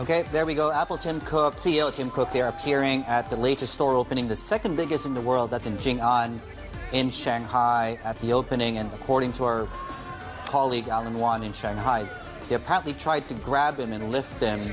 Okay, there we go. Apple Tim Cook, CEO Tim Cook, they're appearing at the latest store opening, the second biggest in the world. That's in Jing'an, in Shanghai, at the opening. And according to our colleague Alan Wan in Shanghai, they apparently tried to grab him and lift him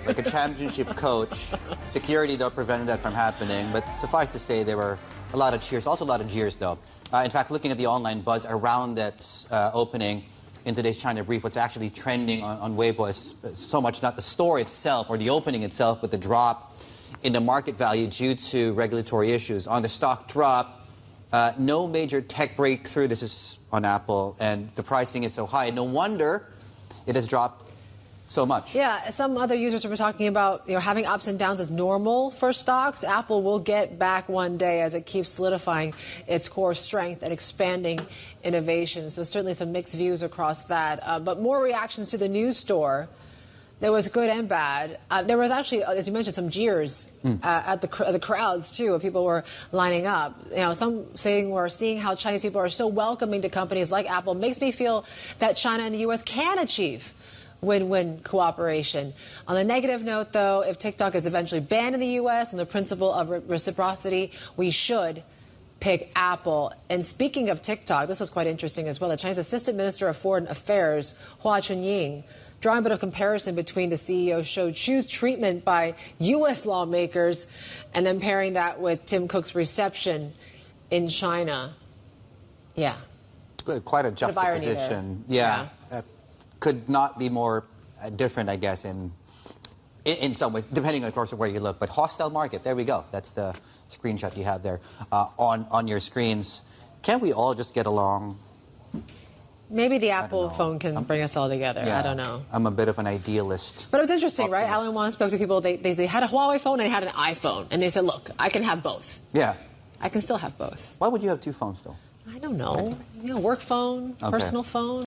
like a championship coach. Security, though, prevented that from happening. But suffice to say, there were a lot of cheers, also a lot of jeers, though. In fact, looking at the online buzz around that opening, in today's China Brief, what's actually trending on Weibo is so much not the store itself or the opening itself, but the drop in the market value due to regulatory issues. On the stock drop, no major tech breakthrough. This is on Apple, and the pricing is so high. No wonder it has dropped so much. Yeah, some other users were talking about having ups and downs is normal for stocks. Apple will get back one day as it keeps solidifying its core strength and expanding innovation. So certainly some mixed views across that. But more reactions to the news store. There was good and bad. There was actually, as you mentioned, some jeers at the crowds too. People were lining up. Some saying we're seeing how Chinese people are so welcoming to companies like Apple makes me feel that China and the U.S. can achieve win-win cooperation. On the negative note, though, if TikTok is eventually banned in the U.S. on the principle of reciprocity, we should pick Apple. And speaking of TikTok, this was quite interesting as well. The Chinese Assistant Minister of Foreign Affairs, Hua Chunying, drawing a bit of comparison between the CEO showed Chu's treatment by U.S. lawmakers and then pairing that with Tim Cook's reception in China. Yeah. Quite a juxtaposition. Yeah. Could not be more different, I guess, in some ways, depending, of course, on where you look. But hostile market, there we go. That's the screenshot you have there on your screens. Can't we all just get along? Maybe the Apple phone can bring us all together. Yeah, I don't know. I'm a bit of an idealist. But it was interesting, optimist. right? Alan Wan spoke to people. They had a Huawei phone and they had an iPhone. And they said, look, I can have both. Yeah. I can still have both. Why would you have two phones, though? I don't know. Work phone, personal phone.